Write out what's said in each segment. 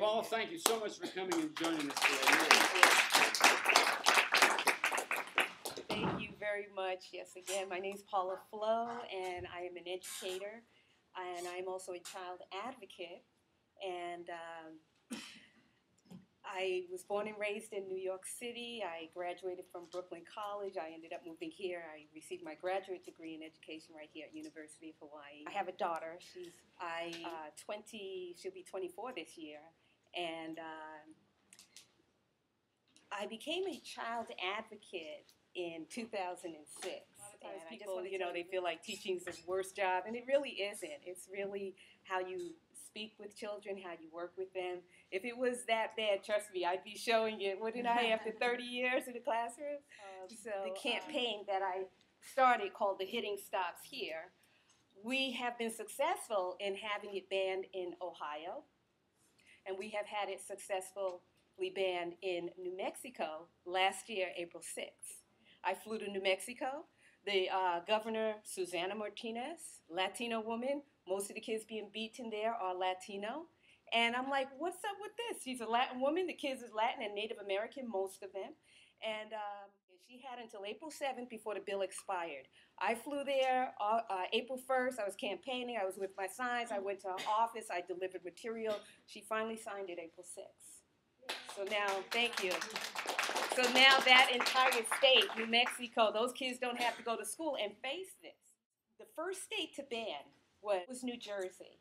Paula, thank you so much for coming and joining us today. Thank you very much. Yes, again, my name is Paula Flowe, and I am an educator, and I'm also a child advocate. And I was born and raised in New York City. I graduated from Brooklyn College. I ended up moving here. I received my graduate degree in education right here at University of Hawaii. I have a daughter. She'll be 24 this year. And I became a child advocate in 2006. And people, they feel like teaching's the worst job, and it really isn't. It's really how you speak with children, how you work with them. If it was that bad, trust me, I'd be showing it, wouldn't I, after 30 years in the classroom? The campaign that I started called the Hitting Stops Here, we have been successful in having it banned in Ohio, and we have had it successfully banned in New Mexico last year, April 6th. I flew to New Mexico. The Governor, Susana Martinez, Latino woman, most of the kids being beaten there are Latino. And I'm like, what's up with this? She's a Latin woman. The kids is Latin and Native American, most of them. And she had until April 7th before the bill expired. I flew there April 1st. I was campaigning. I was with my signs. I went to her office. I delivered material. She finally signed it April 6th. So now, thank you. So now that entire state, New Mexico, those kids don't have to go to school and face this. The first state to ban was New Jersey.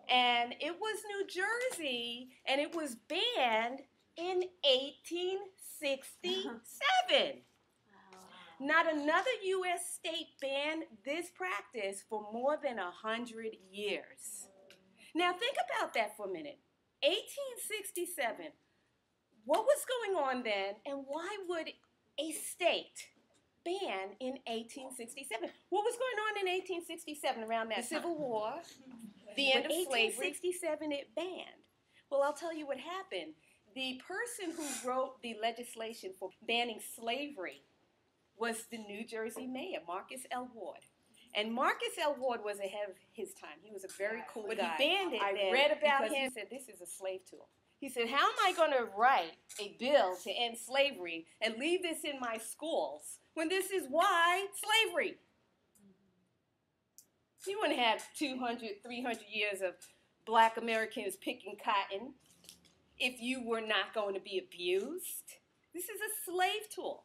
And it was New Jersey, and it was banned in 1867. Not another U.S. state banned this practice for more than 100 years. Now think about that for a minute. 1867. What was going on then, and why would a state ban in 1867? What was going on in 1867 around that Civil War, the end of slavery? 1867 it banned. Well, I'll tell you what happened. The person who wrote the legislation for banning slavery was the New Jersey mayor, Marcus L. Ward. And Marcus L. Ward was ahead of his time. He was a very cool guy. He banned it. I read about him. He said, this is a slave tool. He said, how am I going to write a bill to end slavery and leave this in my schools when this is why slavery? You wouldn't have 200, 300 years of black Americans picking cotton if you were not going to be abused. This is a slave tool.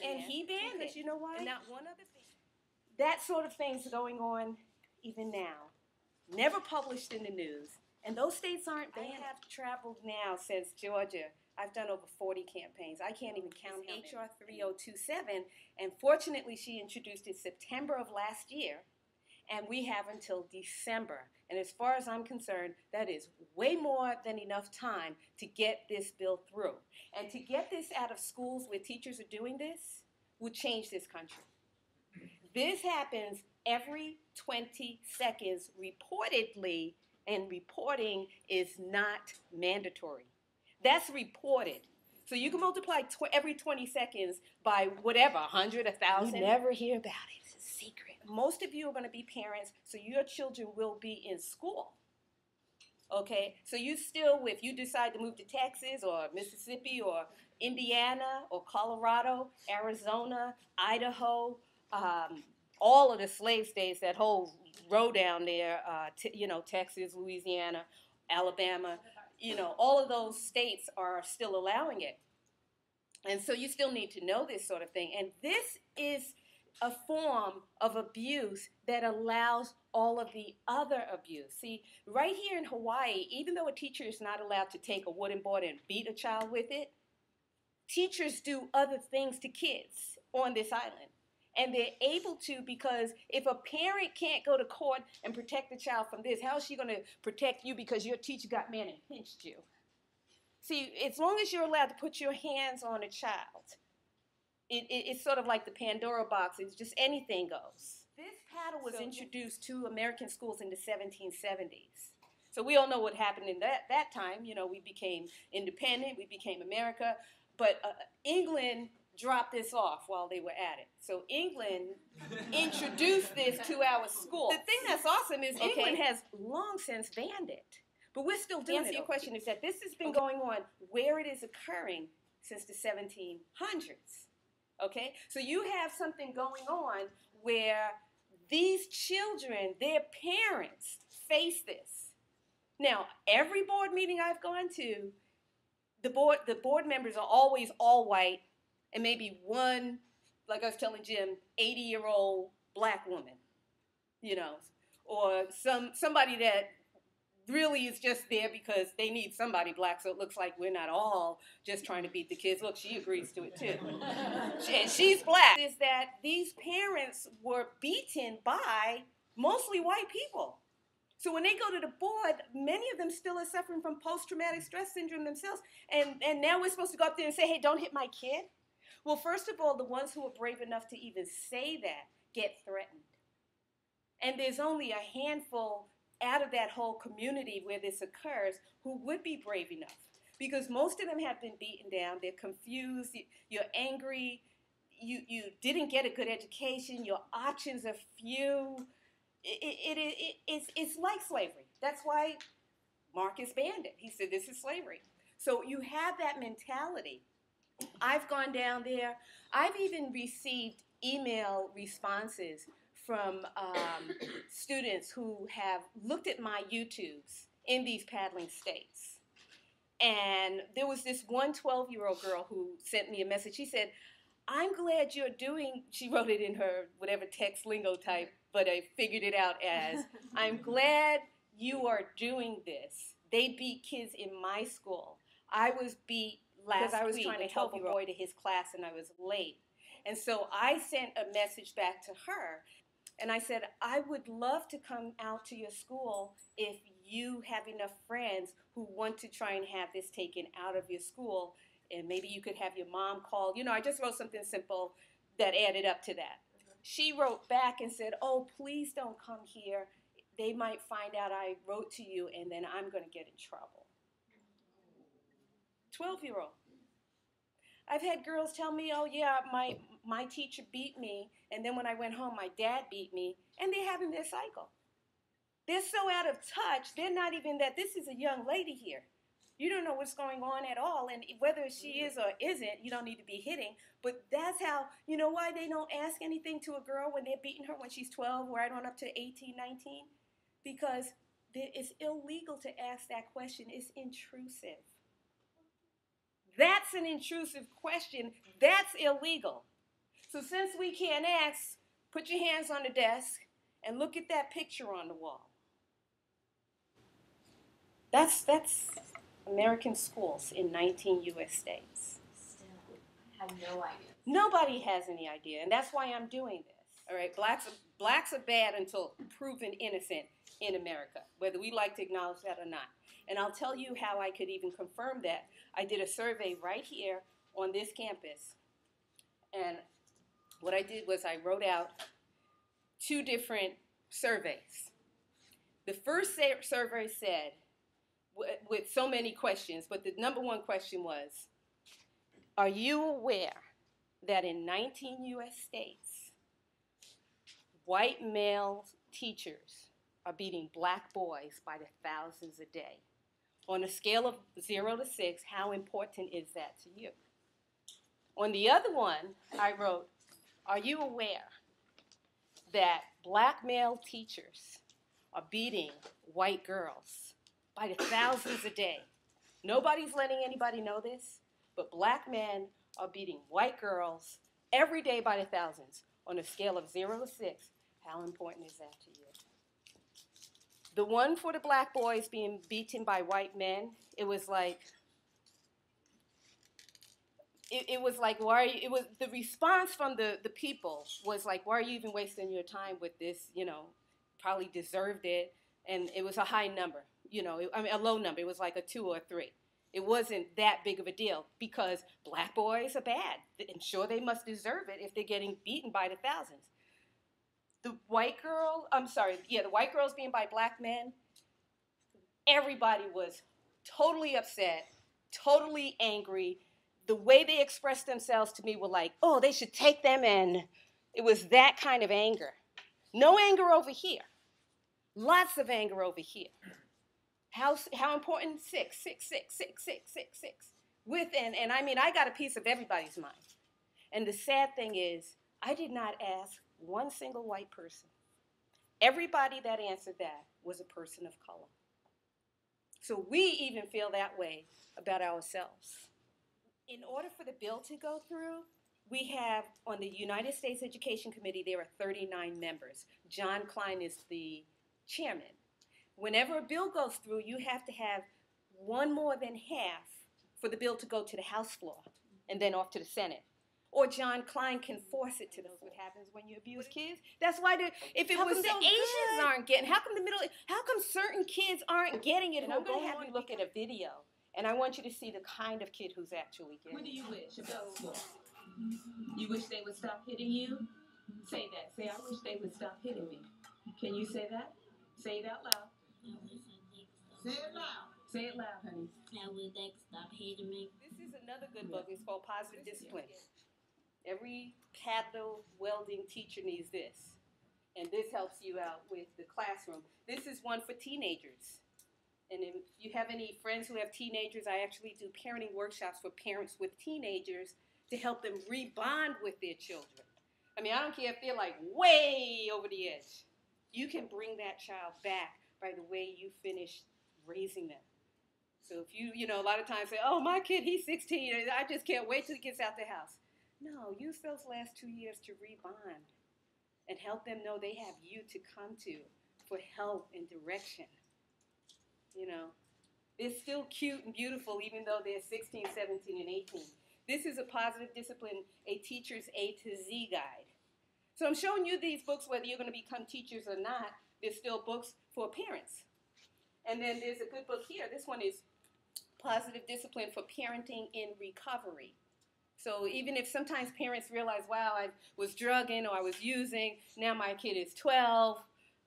And he banned it. You know why? And not one other thing. That sort of thing's going on even now. Never published in the news. And those states aren't banned. I have traveled now since Georgia. I've done over 40 campaigns. I can't even count HR 3027. And fortunately, she introduced it September of last year. And we have until December. And as far as I'm concerned, that is way more than enough time to get this bill through. And to get this out of schools where teachers are doing this will change this country. This happens every 20 seconds reportedly, and reporting is not mandatory. That's reported. So you can multiply every 20 seconds by whatever, 100, 1,000. You never hear about it. It's a secret. Most of you are going to be parents, so your children will be in school. Okay? So you still, if you decide to move to Texas or Mississippi or Indiana or Colorado, Arizona, Idaho, all of the slave states, that whole row down there, Texas, Louisiana, Alabama, all of those states are still allowing it. And so you still need to know this sort of thing. And this is a form of abuse that allows all of the other abuse. See, right here in Hawaii, even though a teacher is not allowed to take a wooden board and beat a child with it, teachers do other things to kids on this island. And they're able to, because if a parent can't go to court and protect the child from this, how is she going to protect you because your teacher got mad and pinched you? See, as long as you're allowed to put your hands on a child, it's sort of like the Pandora box. It's just anything goes. This paddle was introduced to American schools in the 1770s. So we all know what happened in that time. We became independent. We became America. But England dropped this off while they were at it. So England introduced this to our school. The thing that's awesome is England has long since banned it. But we're still doing it. To answer your question is that this has been going on where it is occurring since the 1700s. Okay? So you have something going on where these children, their parents, face this. Now, every board meeting I've gone to, the board members are always all white and maybe one, like I was telling Jim, 80-year-old black woman, you know, or somebody that really is just there because they need somebody black, so it looks like we're not all just trying to beat the kids. Look, she agrees to it too. And she's black. Is that these parents were beaten by mostly white people. So when they go to the board, many of them still are suffering from post-traumatic stress syndrome themselves. And now we're supposed to go up there and say, hey, don't hit my kid? Well, first of all, the ones who are brave enough to even say that get threatened. And there's only a handful out of that whole community where this occurs who would be brave enough. Because most of them have been beaten down. They're confused. You're angry. You didn't get a good education. Your options are few. It's like slavery. That's why Marcus banned it. He said this is slavery. So you have that mentality. I've gone down there. I've even received email responses from students who have looked at my YouTubes in these paddling states. And there was this one 12-year-old girl who sent me a message. She said, I'm glad you're doing, she wrote it in her whatever text lingo type, but I figured it out as, I'm glad you are doing this. They beat kids in my school. I was beat last week. I was trying to help a boy to his class and I was late. And so I sent a message back to her. And I said, I would love to come out to your school if you have enough friends who want to try and have this taken out of your school. And maybe you could have your mom call. You know, I just wrote something simple that added up to that. She wrote back and said, oh, please don't come here. They might find out I wrote to you and then I'm going to get in trouble. 12-year-old. I've had girls tell me, oh, yeah, my teacher beat me, and then when I went home, my dad beat me, and they're having their cycle. They're so out of touch, they're not even that this is a young lady here. You don't know what's going on at all, and whether she is or isn't, you don't need to be hitting, but that's how, you know why they don't ask anything to a girl when they're beating her when she's 12, right on up to 18, 19? Because it's illegal to ask that question. It's intrusive. That's an intrusive question. That's illegal. So since we can't ask, put your hands on the desk and look at that picture on the wall. That's American schools in 19 U.S. states. Still, I have no idea. Nobody has any idea, and that's why I'm doing this. All right, blacks are bad until proven innocent in America, whether we like to acknowledge that or not. And I'll tell you how I could even confirm that. I did a survey right here on this campus. And what I did was I wrote out 2 different surveys. The first survey said, with so many questions, but the number 1 question was, are you aware that in 19 U.S. states, white male teachers are beating black boys by the thousands a day? On a scale of 0 to 6, how important is that to you? On the other one, I wrote, are you aware that black male teachers are beating white girls by the thousands a day? Nobody's letting anybody know this, but black men are beating white girls every day by the thousands. On a scale of 0 to 6, how important is that to you? The one for the black boys being beaten by white men, it was like, why are you, it was, the response from the people was like, why are you even wasting your time with this, you know, probably deserved it, and it was a high number, you know, a low number, it was like a 2 or a 3. It wasn't that big of a deal because black boys are bad, and sure they must deserve it if they're getting beaten by the thousands. The white girls being by black men, everybody was totally upset, totally angry. The way they expressed themselves to me were like, oh, they should take them, and it was that kind of anger. No anger over here. Lots of anger over here. How important? 6, 6, 6, 6, 6, 6, 6. And I mean, I got a piece of everybody's mind. And the sad thing is, I did not ask one single white person. Everybody that answered that was a person of color. So we even feel that way about ourselves. In order for the bill to go through, we have, on the United States Education Committee, there are 39 members. John Klein is the chairman. Whenever a bill goes through, you have to have one more than half for the bill to go to the House floor and then off to the Senate. Or John Klein can force it to the floor. What happens when you abuse kids? That's why if it was the Asians aren't getting, how come certain kids aren't getting it? And I'm going to have you look at a video, and I want you to see the kind of kid who's actually getting it. What do you wish about school? You wish they would stop hitting you? Say that. Say, I wish they would stop hitting me. Can you say that? Say it out loud. Say it loud. Say it loud, honey. I wish they could stop hitting me. This is another good book. It's called Positive Discipline. Every capital welding teacher needs this. And this helps you out with the classroom. This is one for teenagers. And if you have any friends who have teenagers, I actually do parenting workshops for parents with teenagers to help them rebond with their children. I mean, I don't care if they're like way over the edge. You can bring that child back by the way you finish raising them. So if you know, a lot of times say, oh, my kid, he's 16. I just can't wait till he gets out the house. No, use those last 2 years to rebond and help them know they have you to come to for help and direction. You know, they're still cute and beautiful even though they're 16, 17, and 18. This is a Positive Discipline, a teacher's A to Z guide. So I'm showing you these books whether you're going to become teachers or not. There's still books for parents. And then there's a good book here. This one is Positive Discipline for Parenting in Recovery. So even if sometimes parents realize, wow, I was drugging or I was using, now my kid is 12,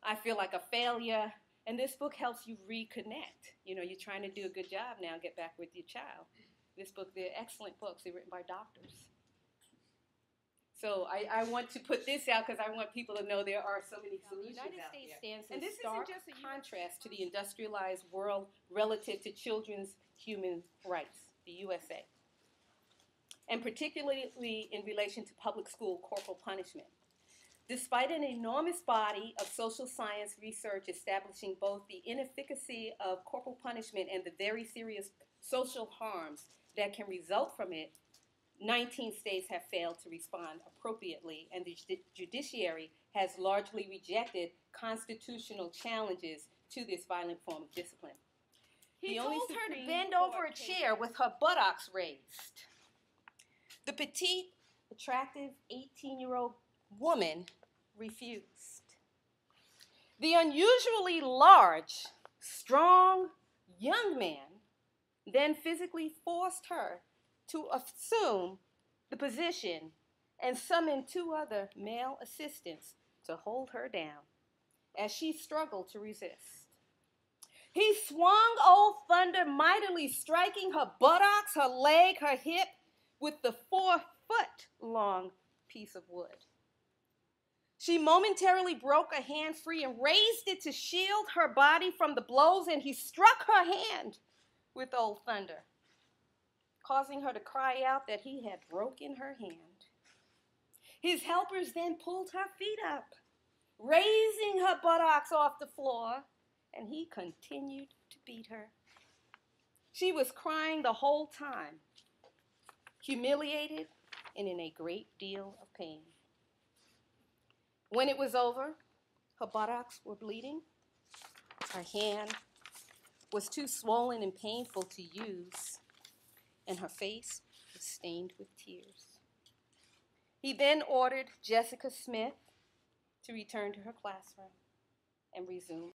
I feel like a failure. And this book helps you reconnect. You know, you're trying to do a good job now, get back with your child. This book, they're excellent books. They're written by doctors. So I want to put this out because I want people to know there are so many solutions out there. The United States stands in stark contrast to the industrialized world relative to children's human rights, the USA, and particularly in relation to public school corporal punishment. Despite an enormous body of social science research establishing both the inefficacy of corporal punishment and the very serious social harms that can result from it, 19 states have failed to respond appropriately, and the judiciary has largely rejected constitutional challenges to this violent form of discipline. He told her to bend over a chair with her buttocks raised. The petite, attractive 18-year-old woman refused. The unusually large, strong young man then physically forced her to assume the position and summoned 2 other male assistants to hold her down as she struggled to resist. He swung Old Thunder mightily, striking her buttocks, her leg, her hip with the 4-foot-long piece of wood. She momentarily broke a hand free and raised it to shield her body from the blows, and he struck her hand with Old Thunder, causing her to cry out that he had broken her hand. His helpers then pulled her feet up, raising her buttocks off the floor, and he continued to beat her. She was crying the whole time, humiliated and in a great deal of pain. When it was over, her buttocks were bleeding, her hand was too swollen and painful to use, and her face was stained with tears. He then ordered Jessica Smith to return to her classroom and resume.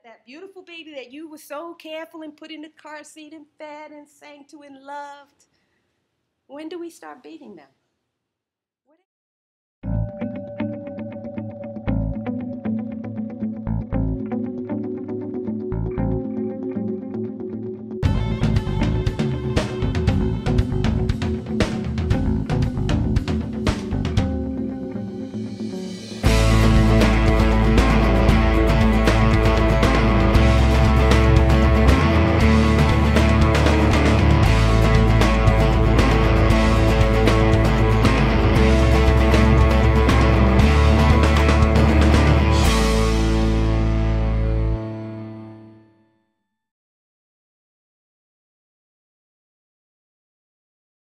that beautiful baby that you were so careful and put in the car seat and fed and sang to and loved, when do we start beating them?